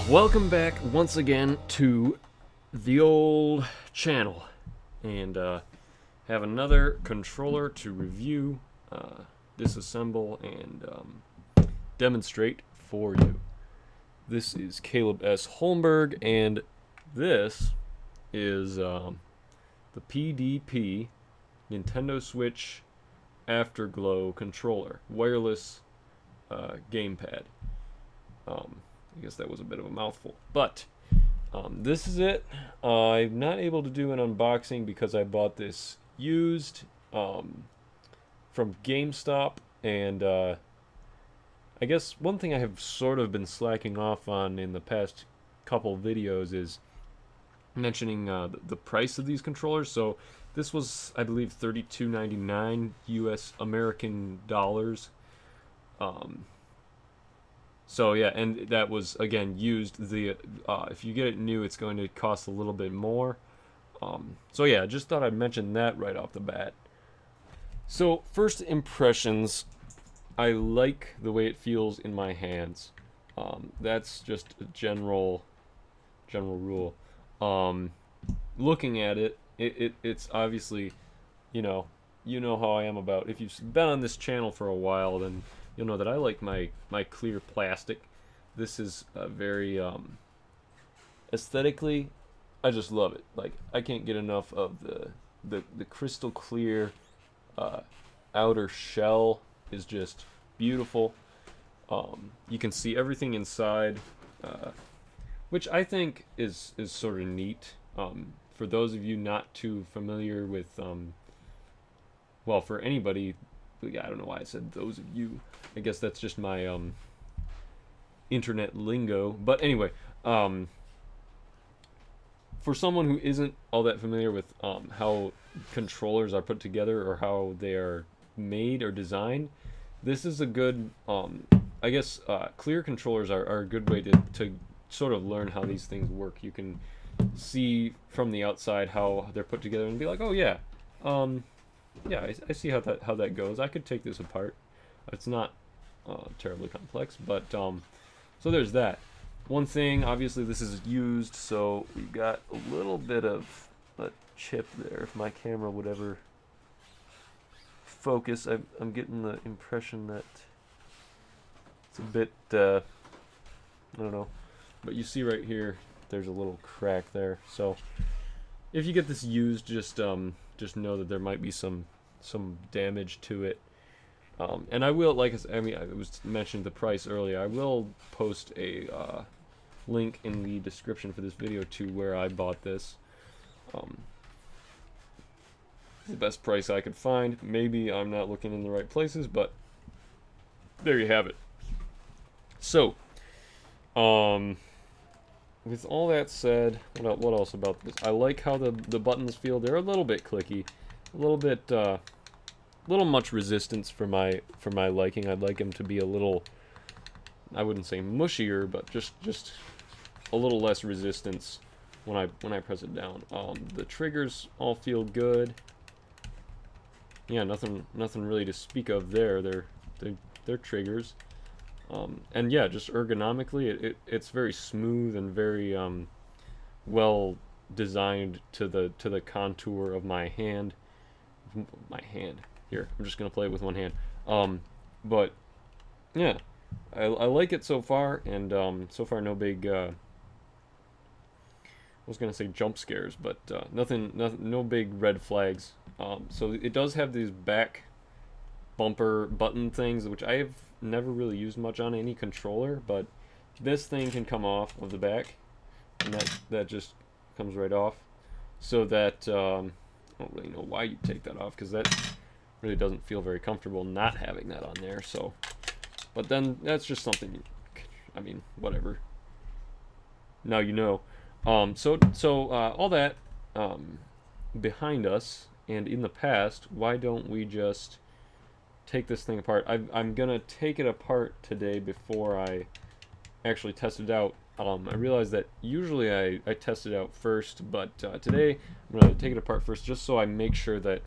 Welcome back once again to the old channel, and have another controller to review, disassemble, and demonstrate for you. This is Caleb S. Holmberg, and this is the PDP Nintendo Switch Afterglow controller, wireless gamepad. I guess that was a bit of a mouthful, but this is it. I'm not able to do an unboxing because I bought this used from GameStop, and I guess one thing I have sort of been slacking off on in the past couple videos is mentioning the price of these controllers. So this was, I believe, $32.99 US American dollars. So yeah, and that was again used. The if you get it new, it's going to cost a little bit more. So yeah, just thought I'd mention that right off the bat. So first impressions, I like the way it feels in my hands. That's just a general rule. Looking at it, it's obviously, you know how I am about. If you've been on this channel for a while, then you'll know that I like my clear plastic. This is very aesthetically, I just love it. Like, I can't get enough of the crystal clear outer shell is just beautiful. You can see everything inside, which I think is sort of neat. For those of you not too familiar with, well, for anybody, I don't know why I said those of you. I guess that's just my internet lingo. But anyway, for someone who isn't all that familiar with how controllers are put together or how they are made or designed, this is a good, I guess, clear controllers are a good way to sort of learn how these things work. You can see from the outside how they're put together and be like, oh yeah, yeah, I see how that goes. I could take this apart. It's not terribly complex, but so there's that. One thing, obviously, this is used, so we got a little bit of a chip there. If my camera would ever focus, I'm getting the impression that it's a bit, I don't know, but you see right here, there's a little crack there. So if you get this used, just know that there might be some damage to it. And I will, like I mean, I was mentioned the price earlier. I will post a link in the description for this video to where I bought this. The best price I could find. Maybe I'm not looking in the right places, but there you have it. So, with all that said, what else about this? I like how the buttons feel. They're a little bit clicky, a little bit, little much resistance for my liking. I'd like them to be a little, I wouldn't say mushier, but just a little less resistance when I press it down. The triggers all feel good. Yeah, nothing really to speak of there. They're triggers. And yeah, just ergonomically, it's very smooth and very well designed to the contour of my hand. Here, I'm just gonna play it with one hand. But yeah, I like it so far, and so far no big. I was gonna say jump scares, but no big red flags. So it does have these back bumper button things, which I have never really used much on any controller, but this thing can come off of the back, and that just comes right off, so that I don't really know why you take that off, because that really doesn't feel very comfortable not having that on there. So, but then that's just something, I mean, whatever, now you know. So all that behind us and in the past, why don't we just take this thing apart? I'm gonna take it apart today before I actually test it out. I realized that usually I test it out first, but today I'm gonna take it apart first, just so I make sure that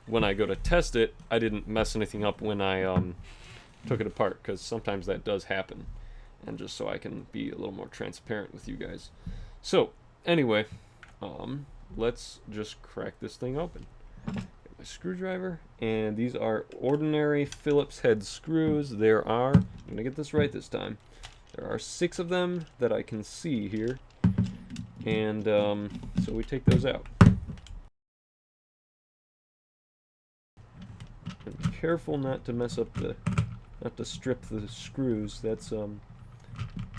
when I go to test it, I didn't mess anything up when I took it apart, because sometimes that does happen. and just so I can be a little more transparent with you guys. So anyway, let's just crack this thing open. Get my screwdriver, and these are ordinary Phillips head screws. There are, I'm gonna get this right this time, there are 6 of them that I can see here, and so we take those out. And be careful not to mess up the, not to strip the screws. That's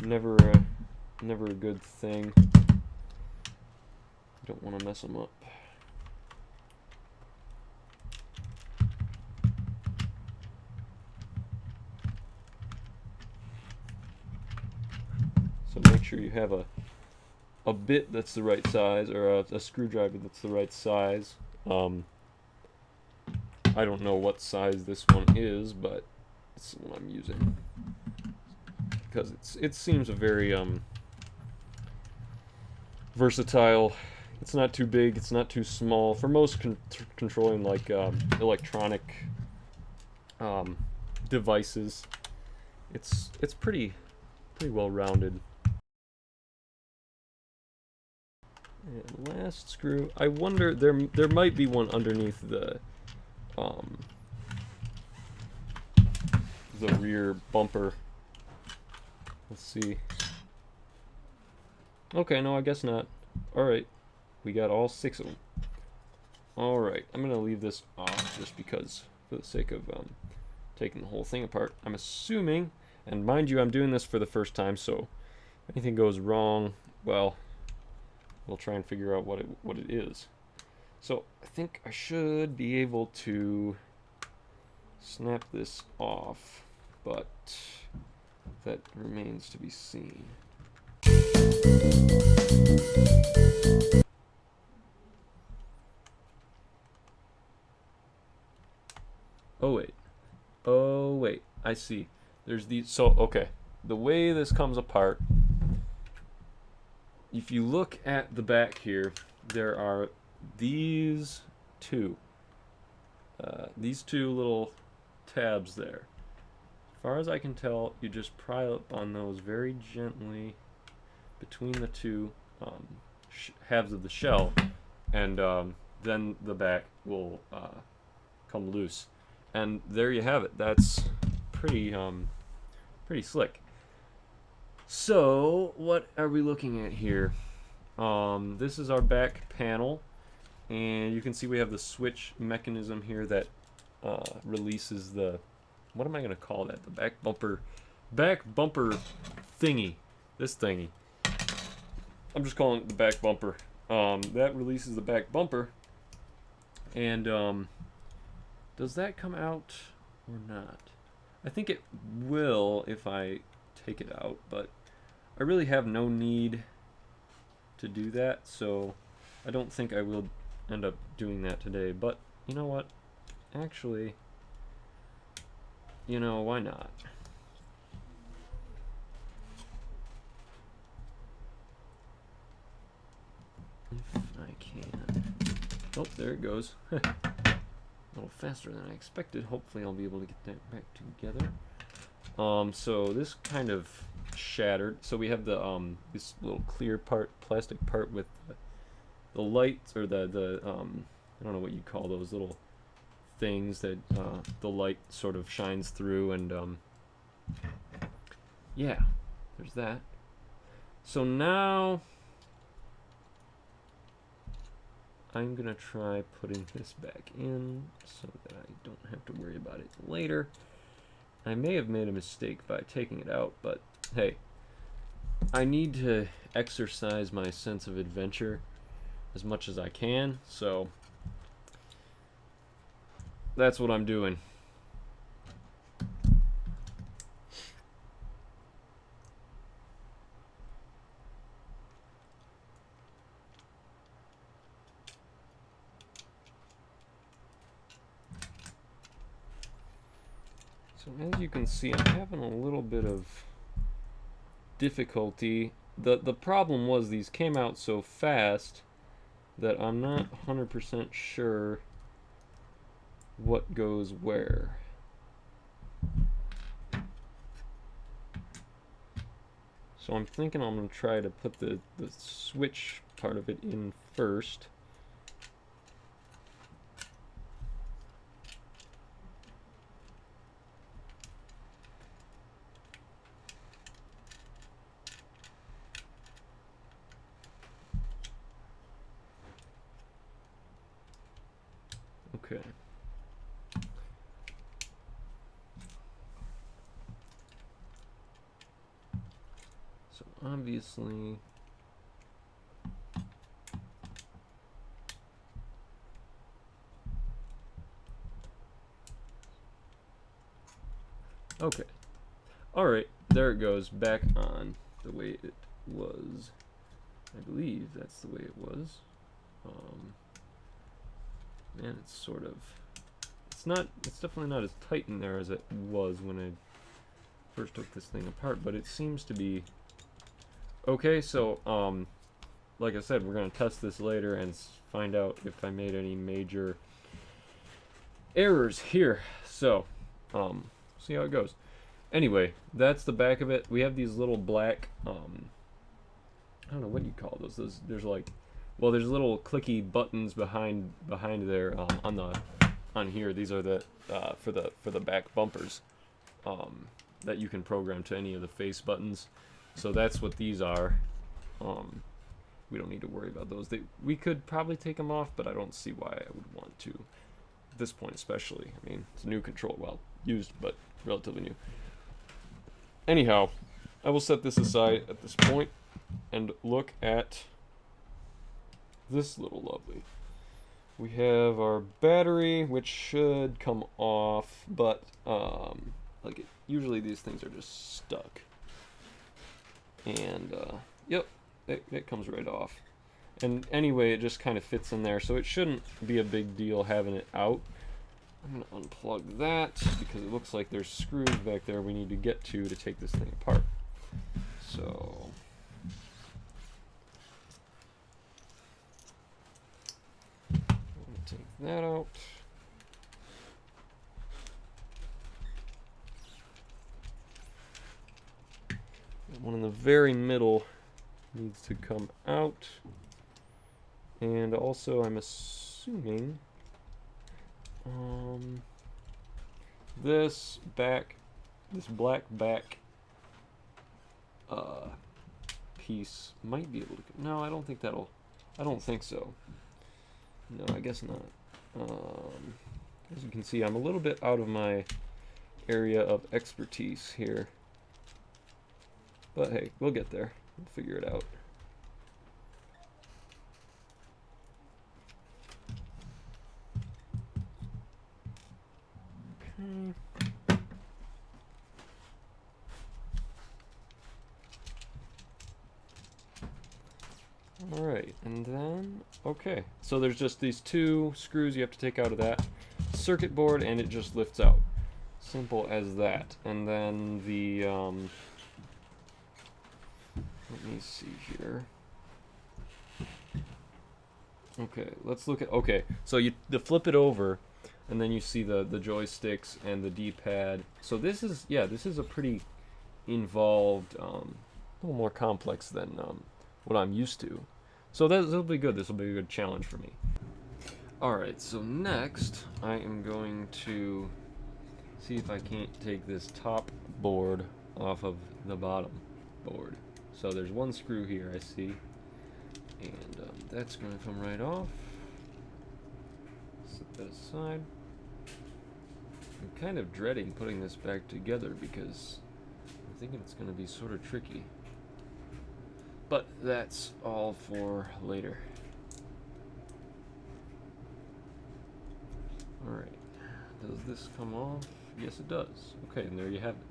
never a good thing. Don't want to mess them up. So make sure you have a bit that's the right size, or a screwdriver that's the right size. I don't know what size this one is, but it's the one I'm using because it seems a very versatile. It's not too big, it's not too small. For most controlling like electronic devices, it's pretty well rounded. And last screw, I wonder, there might be one underneath the rear bumper. Let's see. Okay, no, I guess not. Alright, we got all 6 of them. Alright, I'm gonna leave this off just because, for the sake of taking the whole thing apart. I'm assuming, and mind you, I'm doing this for the first time, so if anything goes wrong, well, we'll try and figure out what it is. So I think I should be able to snap this off, but that remains to be seen. Oh wait, I see. There's these, so okay, the way this comes apart, if you look at the back here, there are these two little tabs there. As far as I can tell, you just pry up on those very gently between the two halves of the shell, and then the back will come loose. And there you have it. That's pretty slick. So what are we looking at here? This is our back panel, and you can see we have the switch mechanism here that releases the, what am I gonna call that? The back bumper thingy. This thingy. I'm just calling it the back bumper. That releases the back bumper, and does that come out or not? I think it will if I take it out, but I really have no need to do that, so I don't think I will end up doing that today. But you know what? Actually, you know, why not? If I can. Oh, there it goes. A little faster than I expected. Hopefully I'll be able to get that back together. So this kind of shattered. So we have the this little clear part, plastic part with the lights, or the I don't know what you call those little things that the light sort of shines through, and yeah, there's that. So now I'm gonna try putting this back in so that I don't have to worry about it later. I may have made a mistake by taking it out, but hey, I need to exercise my sense of adventure as much as I can, so that's what I'm doing. So as you can see, I'm having a little bit of difficulty. The problem was these came out so fast that I'm not 100% sure what goes where. So I'm thinking I'm going to try to put the switch part of it in first. Okay. So obviously, okay. All right, there it goes, back on the way it was. I believe that's the way it was. Man, it's sort of, it's definitely not as tight in there as it was when I first took this thing apart, but it seems to be okay. So, like I said, we're gonna test this later and find out if I made any major errors here. So, see how it goes. Anyway, that's the back of it. We have these little black, I don't know what you call those. There's like, well, there's little clicky buttons behind there on here. These are the for the back bumpers that you can program to any of the face buttons. So that's what these are. We don't need to worry about those. We could probably take them off, but I don't see why I would want to at this point, especially. I mean, it's a new control, well used, but relatively new. Anyhow, I will set this aside at this point and look at this little lovely. We have our battery, which should come off, but usually these things are just stuck. And yep, it comes right off. And anyway, it just kind of fits in there, so it shouldn't be a big deal having it out. I'm going to unplug that because it looks like there's screws back there we need to get to take this thing apart. So take that out. The one in the very middle needs to come out. And also, I'm assuming this black back piece might be able to. No, I don't think that'll. I don't think so. No, I guess not. As you can see, I'm a little bit out of my area of expertise here. But hey, we'll get there. We'll figure it out. Okay. Alright, and then, okay. So there's just these two screws you have to take out of that circuit board, and it just lifts out. Simple as that. And then the, let me see here. Okay, let's look at, okay, so you flip it over, and then you see the joysticks and the D-pad. So this is, yeah, this is a pretty involved, a little more complex than what I'm used to. So that'll be good. This will be a good challenge for me. Alright, so next I am going to see if I can't take this top board off of the bottom board. So there's one screw here, I see, and that's going to come right off. Set that aside. I'm kind of dreading putting this back together because I'm thinking it's going to be sort of tricky. But that's all for later. Alright, does this come off? Yes, it does. Okay, and there you have it.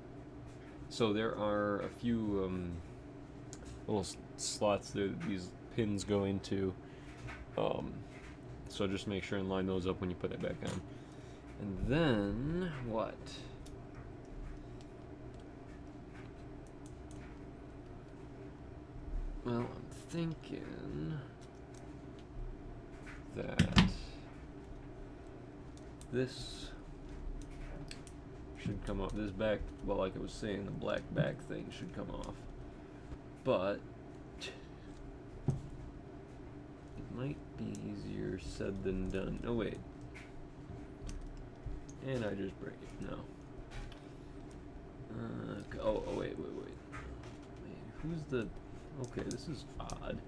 So there are a few little slots there that these pins go into. So just make sure and line those up when you put it back on. And then, what? Well, I'm thinking that this should come off. This back, well, like I was saying, the black back thing should come off. but it might be easier said than done. Oh wait, and I just break it. No. Oh wait. Who's the? Okay, this is odd.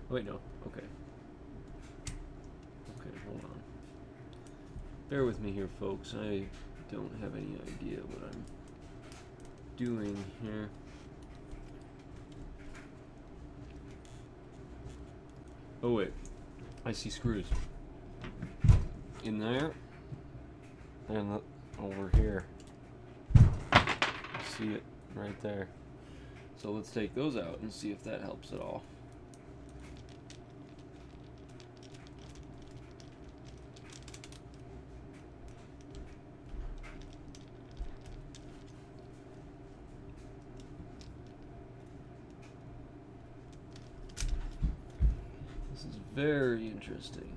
Oh, wait, no. Okay. Okay, hold on. Bear with me here, folks. I don't have any idea what I'm doing here. Oh wait, I see screws in there and over here. See it right there. So let's take those out and see if that helps at all. This is very interesting.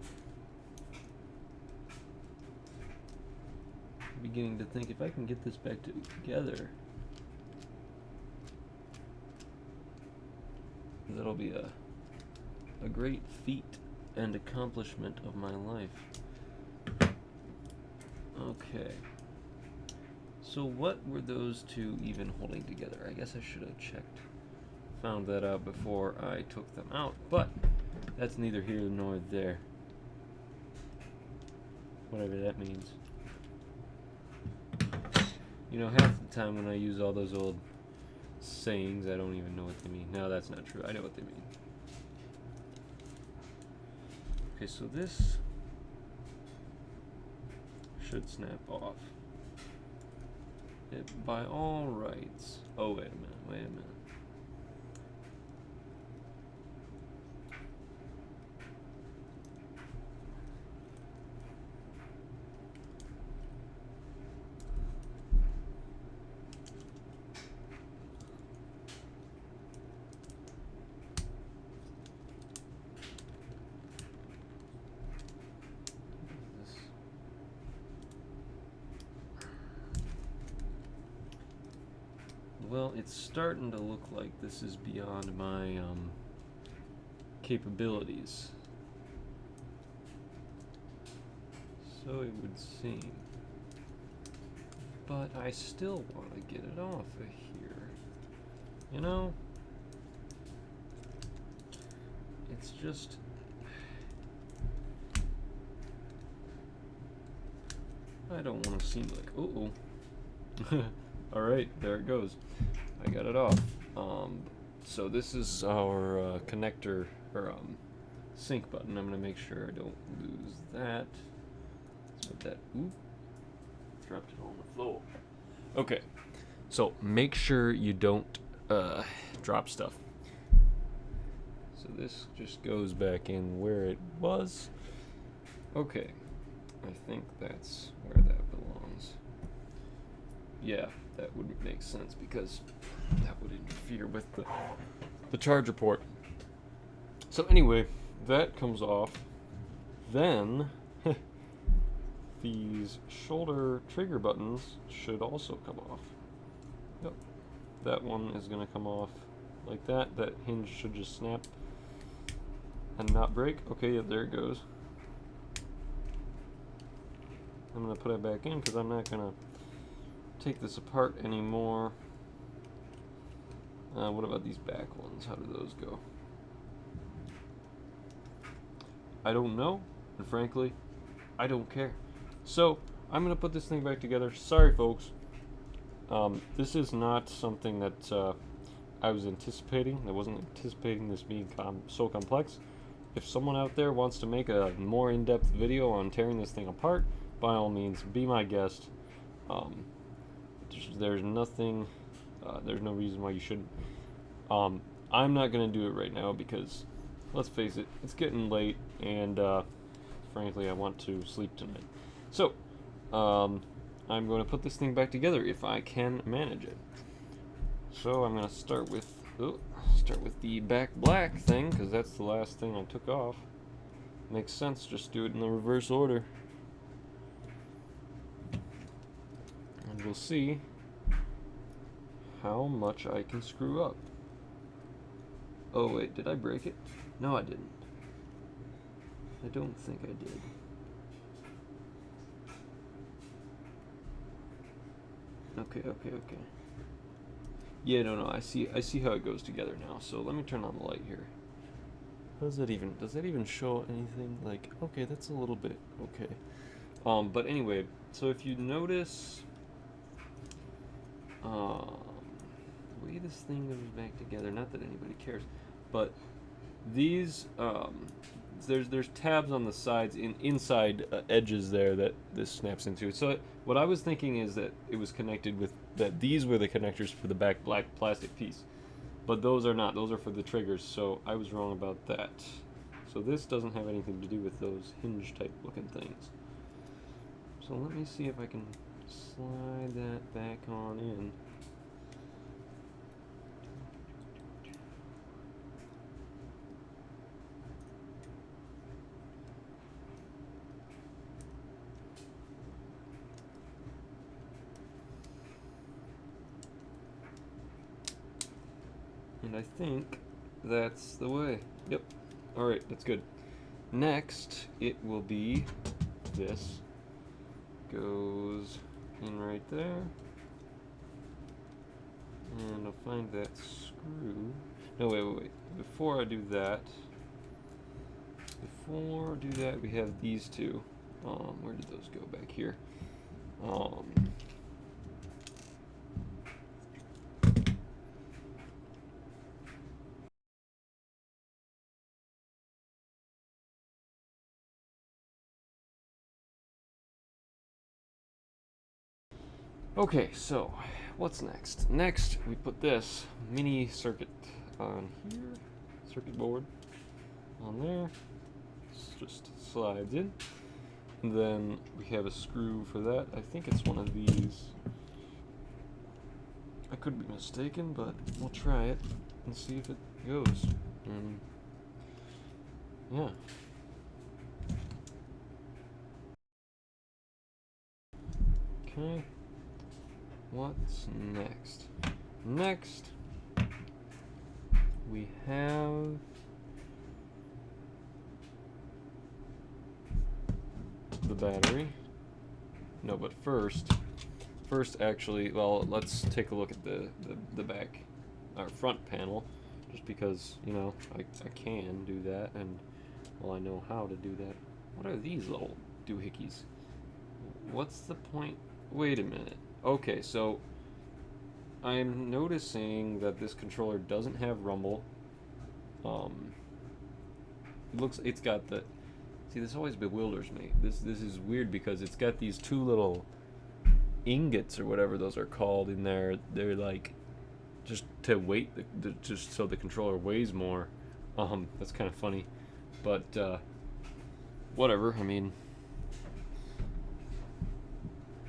I'm beginning to think if I can get this back together, that'll be a great feat and accomplishment of my life. Okay. So what were those two even holding together? I guess I should have found that out before I took them out, but that's neither here nor there. Whatever that means. You know, half the time when I use all those old sayings, I don't even know what they mean. No, that's not true. I know what they mean. Okay, so this should snap off. It, by all rights. Oh, wait a minute. Well, it's starting to look like this is beyond my capabilities. So it would seem. But I still want to get it off of here. You know? It's just... I don't want to seem like... Uh-oh. Alright, there it goes. I got it off. So this is our connector, or sync button. I'm going to make sure I don't lose that. So that, oop, dropped it on the floor. Okay, so make sure you don't drop stuff. So this just goes back in where it was. Okay, I think that's where that belongs. Yeah, that would make sense because that would interfere with the charger port. So anyway, that comes off. Then these shoulder trigger buttons should also come off. Yep. That one is going to come off like that. That hinge should just snap and not break. Okay, yeah, there it goes. I'm going to put it back in because I'm not going to take this apart anymore. What about these back ones? How do those go? I don't know, and frankly, I don't care. So, I'm going to put this thing back together. Sorry, folks. This is not something that I was anticipating. I wasn't anticipating this being so complex. If someone out there wants to make a more in-depth video on tearing this thing apart, by all means, be my guest. There's nothing, there's no reason why you shouldn't. I'm not going to do it right now because, let's face it, it's getting late, and frankly, I want to sleep tonight. So, I'm going to put this thing back together if I can manage it. So I'm going to start with the back black thing, because that's the last thing I took off. Makes sense, just do it in the reverse order. And we'll see how much I can screw up. Oh wait, did I break it? No, I didn't. I don't think I did. Okay. Yeah, no, I see how it goes together now. So let me turn on the light here. Does that even show anything? Like, okay, that's a little bit okay. But anyway, so if you notice, the way this thing goes back together, not that anybody cares, but these, there's tabs on the sides, inside edges there that this snaps into. So what I was thinking is that it was connected with, that these were the connectors for the back black plastic piece. But those are not. Those are for the triggers, so I was wrong about that. So this doesn't have anything to do with those hinge type looking things. So let me see if I can slide that back on in. And I think that's the way. Yep. Alright, that's good. Next, it will be this. Goes in right there. And I'll find that screw. No, wait. Before I do that, we have these two. Where did those go? Back here. Okay, so what's next? Next, we put this mini circuit on here, circuit board on there. It just slides in. And then we have a screw for that. I think it's one of these. I could be mistaken, but we'll try it and see if it goes. Yeah. Okay. What's next? Next, we have the battery. No, but first actually, well, let's take a look at the back, our front panel, just because, you know, I can do that, and, well, I know how to do that. What are these little doohickeys? What's the point? Wait a minute. Okay, so I'm noticing that this controller doesn't have rumble. It's got the, see, this always bewilders me. This is weird because it's got these two little ingots or whatever those are called in there. They're like just to weight, just so the controller weighs more. That's kind of funny, but whatever. I mean,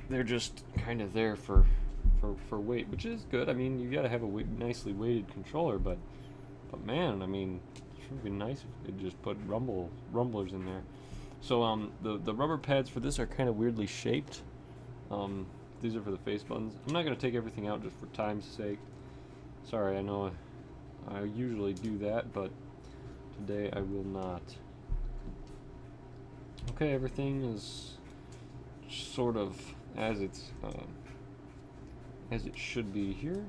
they're just kind of there for weight, which is good. I mean, you gotta have a nicely weighted controller, but man, I mean, it would be nice if it just put rumblers in there. So the rubber pads for this are kind of weirdly shaped. These are for the face buttons. I'm not gonna take everything out just for time's sake. Sorry, I know I usually do that, but today I will not. Okay, everything is sort of as it's as it should be here,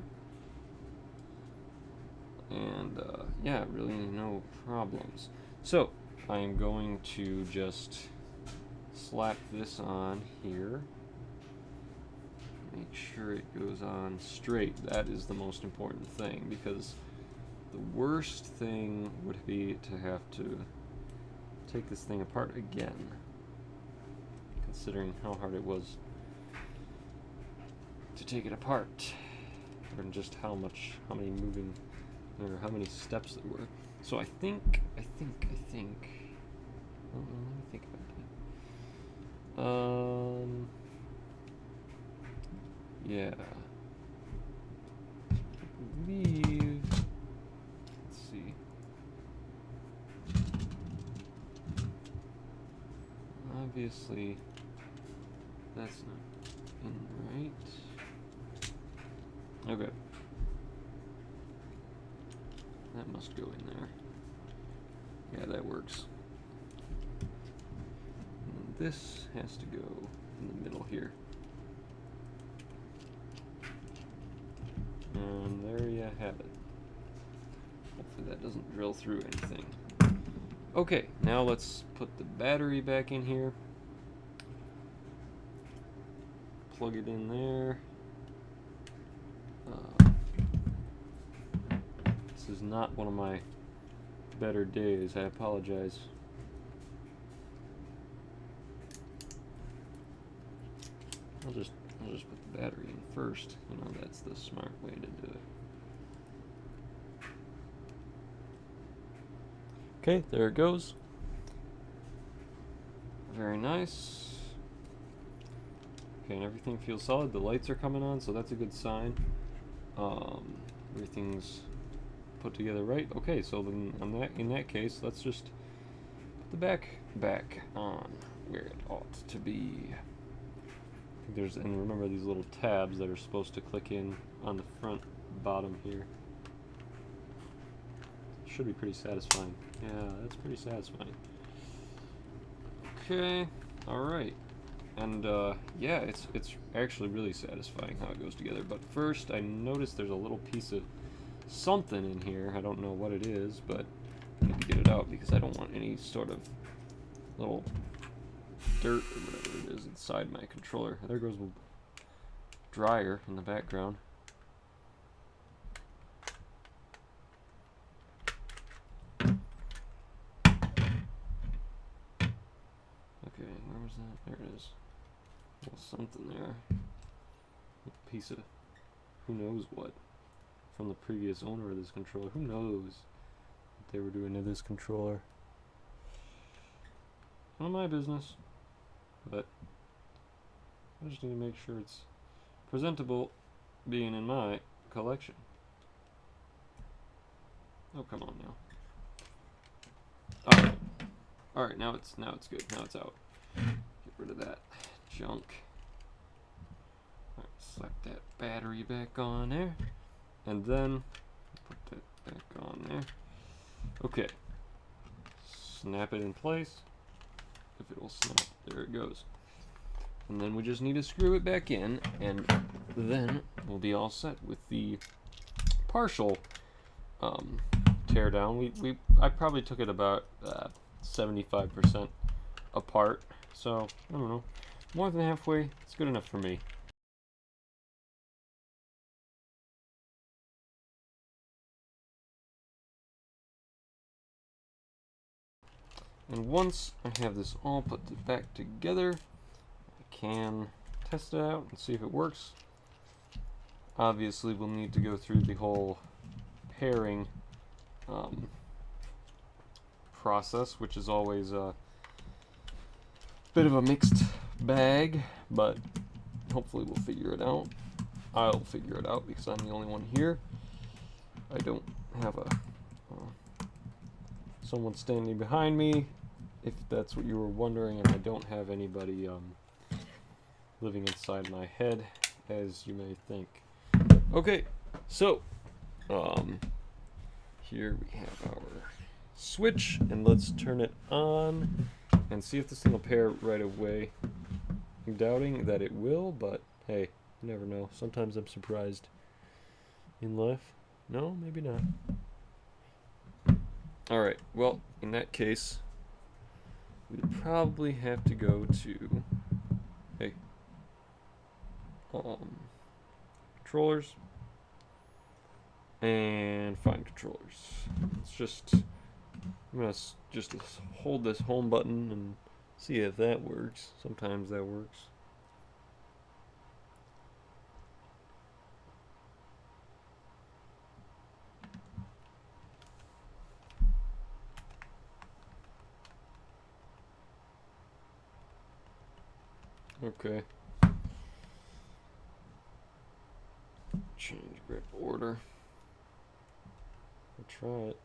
and yeah, really no problems. So I'm going to just slap this on here, make sure it goes on straight. That is the most important thing, because the worst thing would be to have to take this thing apart again, considering how hard it was to take it apart, and just how many moving, or how many steps there were. So I think, let me think about that. Yeah. I believe, let's see. Obviously, that's not in right. Okay. that must go in there. Yeah, that works. And this has to go in the middle here. And there you have it. Hopefully that doesn't drill through anything. Okay, now let's put the battery back in here. Plug it in there. This is not one of my better days. I apologize. I'll just put the battery in first. You know, that's the smart way to do it. Okay, there it goes. Very nice. Okay, and everything feels solid. The lights are coming on, so that's a good sign. Everything's put together right. Okay, so then in that case, let's just put the back on where it ought to be. I think and remember these little tabs that are supposed to click in on the front bottom here. Should be pretty satisfying. Yeah, that's pretty satisfying. Okay, all right. And yeah, it's actually really satisfying how it goes together. But first, I noticed there's a little piece of something in here. I don't know what it is, but I need to get it out because I don't want any sort of little dirt or whatever it is inside my controller. There goes the dryer in the background. Okay, where was that? There it is. A little something there. A piece of who knows what from the previous owner of this controller. Who knows what they were doing to this controller? None of my business. But I just need to make sure it's presentable being in my collection. Oh, come on now. Alright. Alright, now it's good. Now it's out. Get rid of that junk. Alright, slap that battery back on there. And then put that back on there. Okay. Snap it in place. If it will snap, there it goes. And then we just need to screw it back in, and then we'll be all set with the partial tear down. I probably took it about 75% apart, so I don't know, more than halfway. It's good enough for me. And once I have this all put back together, I can test it out and see if it works. Obviously, we'll need to go through the whole pairing process, which is always a bit of a mixed bag, but hopefully we'll figure it out. I'll figure it out because I'm the only one here. I don't have someone standing behind me, if that's what you were wondering, and I don't have anybody living inside my head, as you may think. Okay, so here we have our switch, and let's turn it on and see if this thing will pair right away. I'm doubting that it will, but hey, you never know. Sometimes I'm surprised in life. No, maybe not. Alright, well, in that case, we'd probably have to go to, hey, controllers, and find controllers. It's just, I'm going to just hold this home button and see if that works. Sometimes that works. Okay. Change grip order. I'll try it.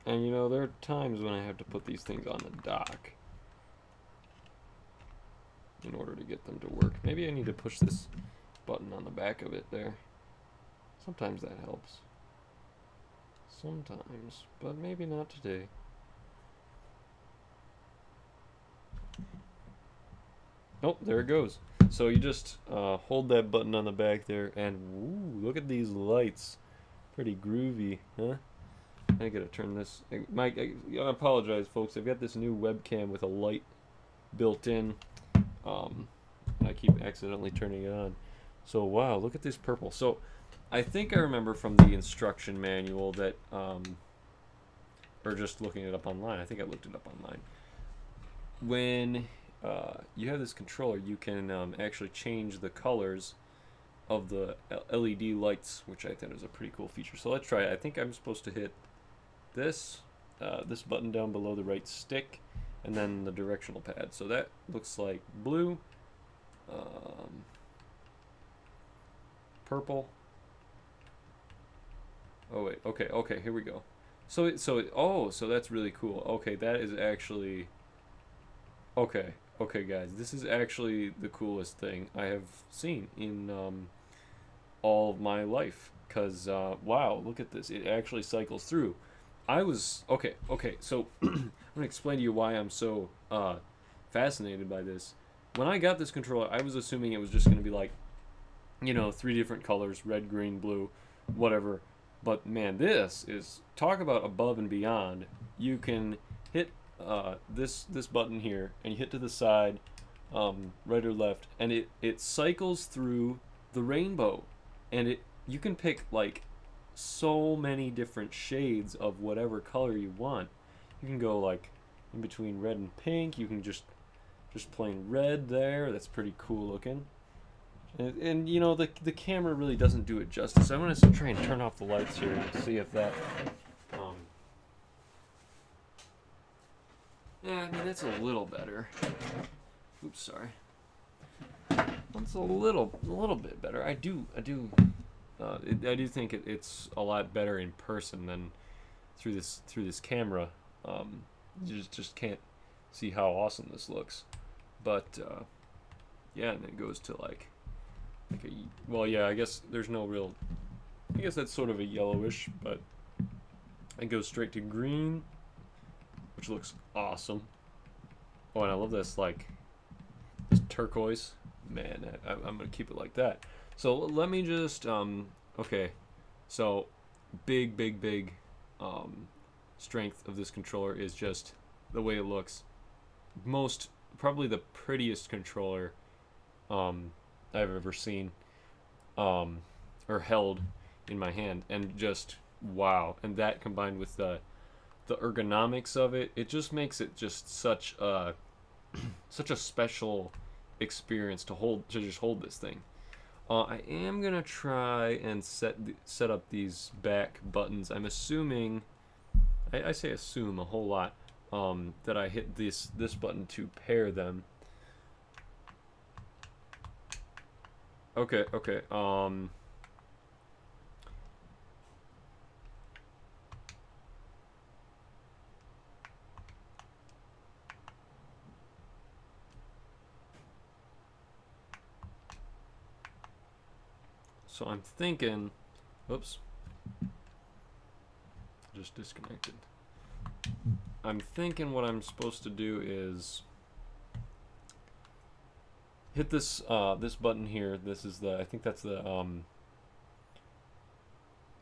And you know, there are times when I have to put these things on the dock in order to get them to work. Maybe I need to push this button on the back of it there. Sometimes that helps. Sometimes, but maybe not today. Oh, there it goes. So you just hold that button on the back there, and woo, look at these lights. Pretty groovy, huh? I gotta turn this. Mike, I apologize, folks. I've got this new webcam with a light built in. I keep accidentally turning it on. So wow, look at this purple. So I think I remember from the instruction manual that, or just looking it up online. I think I looked it up online. When you have this controller, you can actually change the colors of the LED lights, which I think is a pretty cool feature. So let's try it. I think I'm supposed to hit this button down below the right stick, and then the directional pad. So that looks like blue, purple. Oh wait, okay, here we go. So that's really cool. Okay, that is actually, okay, guys, this is actually the coolest thing I have seen in all of my life. Cause wow, look at this. It actually cycles through. Okay, so I'm gonna explain to you why I'm so fascinated by this. When I got this controller, I was assuming it was just gonna be like, you know, 3 different colors, red, green, blue, whatever. But man, this is, talk about above and beyond. You can hit this button here, and you hit to the side, right or left, and it cycles through the rainbow, and you can pick like so many different shades of whatever color you want. You can go like in between red and pink. You can just plain red there. That's pretty cool looking. And you know, the camera really doesn't do it justice. I'm gonna try and turn off the lights here and see if that. Yeah, I mean, that's a little better. Oops, sorry. That's a little bit better. I do think it's a lot better in person than through this camera. You just can't see how awesome this looks. But yeah, and it goes to like a, well, yeah, I guess there's no real, I guess that's sort of a yellowish, but it goes straight to green, which looks awesome. Oh, and I love this, like, this turquoise. Man, I'm gonna keep it like that. So let me just okay, so big strength of this controller is just the way it looks. Probably the prettiest controller I've ever seen, or held in my hand, and just wow. And that combined with the ergonomics of it, it just makes it just such a special experience to just hold this thing. I am gonna try and set up these back buttons. I'm assuming, I say assume a whole lot, that I hit this button to pair them. Okay. So I'm thinking, oops, just disconnected. I'm thinking what I'm supposed to do is hit this button here. This is I think that's the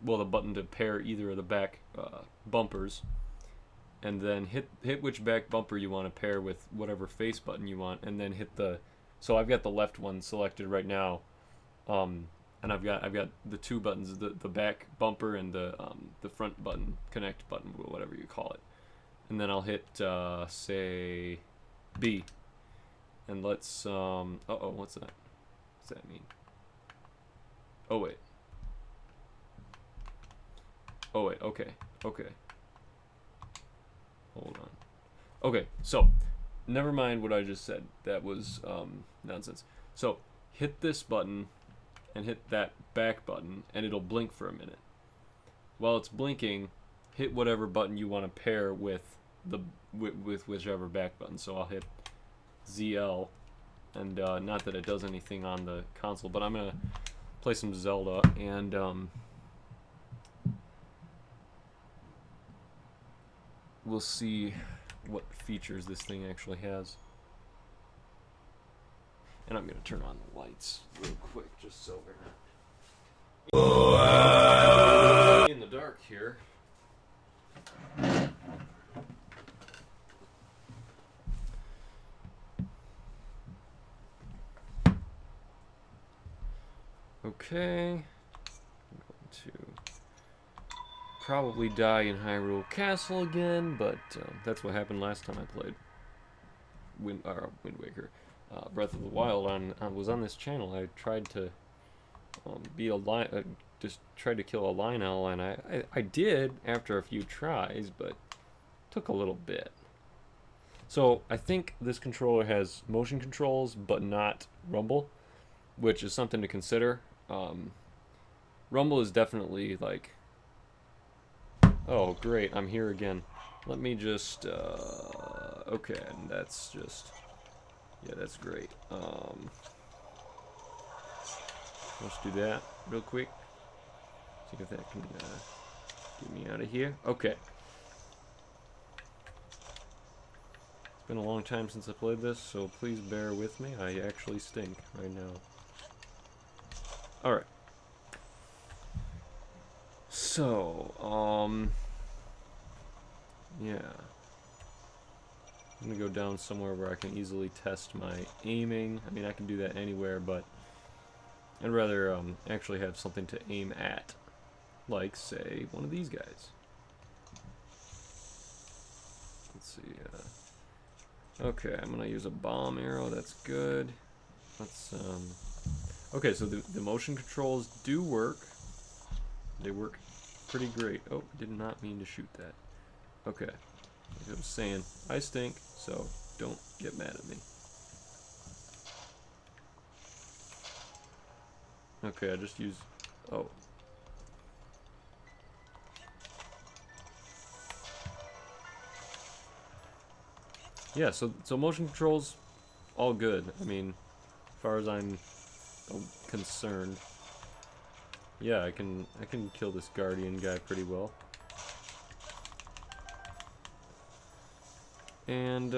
well, the button to pair either of the back bumpers, and then hit which back bumper you want to pair with whatever face button you want, and then hit so I've got the left one selected right now, and I've got the 2 buttons, the back bumper and the front button, connect button, whatever you call it, and then I'll hit say B, and let's what's that? What's that mean? Oh wait, okay, hold on. Okay, so never mind what I just said. That was nonsense. So hit this button and hit that back button, and it'll blink for a minute. While it's blinking, hit whatever button you want to pair with the with whichever back button. So I'll hit ZL, and not that it does anything on the console, but I'm gonna play some Zelda, and we'll see what features this thing actually has. And I'm gonna turn on the lights real quick, just so we're not in the dark here. Okay, I'm going to probably die in Hyrule Castle again, but that's what happened last time I played Wind Waker. Breath of the Wild was on this channel. I tried to just tried to kill a Lionel, and I did after a few tries, but it took a little bit. So I think this controller has motion controls, but not rumble, which is something to consider. Rumble is definitely like, oh great, I'm here again. Let me just, okay, and that's just, yeah, that's great. Let's do that real quick. See if that can get me out of here. Okay. It's been a long time since I played this, so please bear with me. I actually stink right now. Alright. So, yeah. I'm gonna go down somewhere where I can easily test my aiming. I mean, I can do that anywhere, but I'd rather actually have something to aim at. Like, say, one of these guys. Let's see. Okay, I'm gonna use a bomb arrow. That's good. Let's, okay, so the motion controls do work. They work pretty great. Oh, did not mean to shoot that. Okay. Like I was saying, I stink, so don't get mad at me. Okay, I just used... oh. Yeah, so motion controls, all good. I mean, as far as I'm concerned. Yeah, I can kill this Guardian guy pretty well. And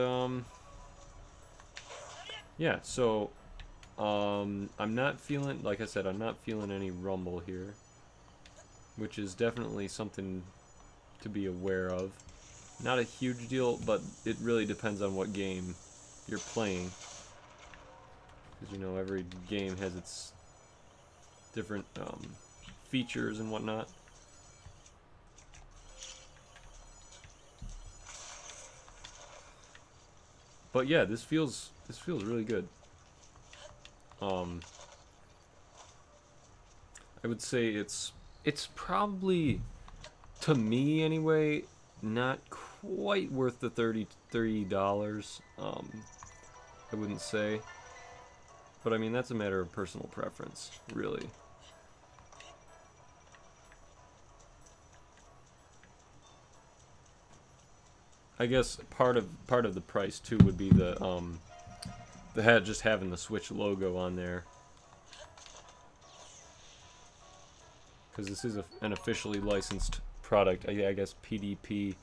yeah, so I'm not feeling, like I said, I'm not feeling any rumble here, which is definitely something to be aware of. Not a huge deal, but it really depends on what game you're playing, because you know every game has its different features and whatnot. But yeah, this feels really good. I would say it's probably, to me anyway, not quite worth the $30. I wouldn't say, but I mean that's a matter of personal preference, really. I guess part of the price too would be the just having the Switch logo on there, because this is an officially licensed product. I guess PDP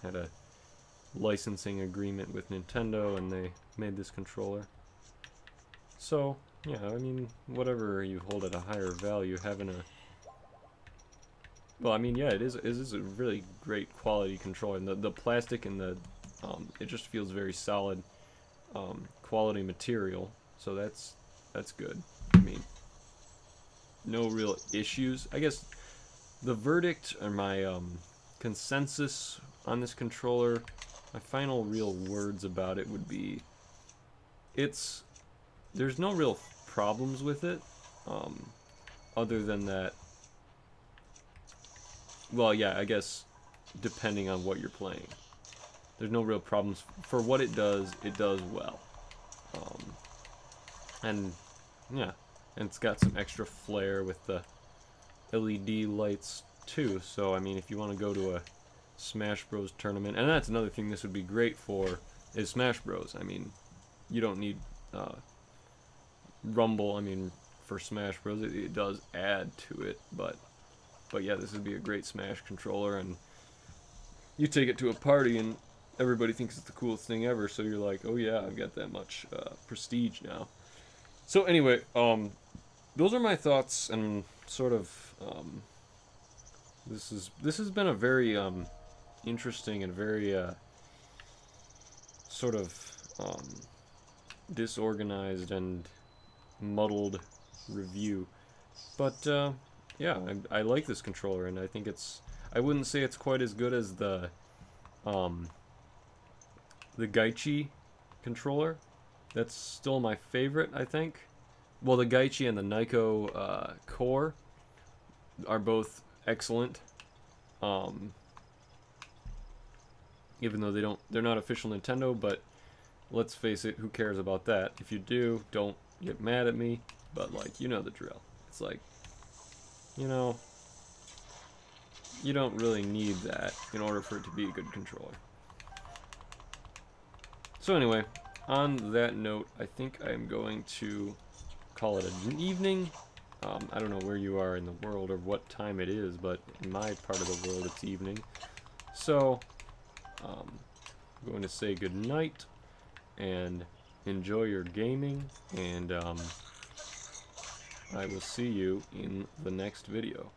had a licensing agreement with Nintendo, and they made this controller. So yeah, I mean, whatever you hold at a higher value, having a, well, I mean, yeah, it is a really great quality controller, and the plastic and the it just feels very solid, quality material. So that's good. I mean, no real issues. I guess the verdict, or my consensus on this controller, my final real words about it would be, there's no real problems with it, other than that. Well, yeah, I guess depending on what you're playing, there's no real problems. For what it does well. And yeah, and it's got some extra flair with the LED lights too. So I mean, if you want to go to a Smash Bros tournament, and that's another thing this would be great for, is Smash Bros. I mean, you don't need Rumble. I mean, for Smash Bros, it does add to it, but yeah, this would be a great Smash controller, and you take it to a party and everybody thinks it's the coolest thing ever, so you're like, oh yeah, I've got that much prestige now. So anyway, those are my thoughts, and sort of this has been a very interesting and very sort of disorganized and muddled review, but yeah, I like this controller, and I think I wouldn't say it's quite as good as the Gaichi controller. That's still my favorite, I think. Well, the Gaichi and the Nyko Core are both excellent. Even though they're not official Nintendo, but let's face it, who cares about that? If you do, don't get mad at me, but like, you know the drill. It's like, you know, you don't really need that in order for it to be a good controller. So anyway, on that note, I think I'm going to call it an evening. I don't know where you are in the world or what time it is, but in my part of the world it's evening. So, I'm going to say good night and enjoy your gaming, and I will see you in the next video.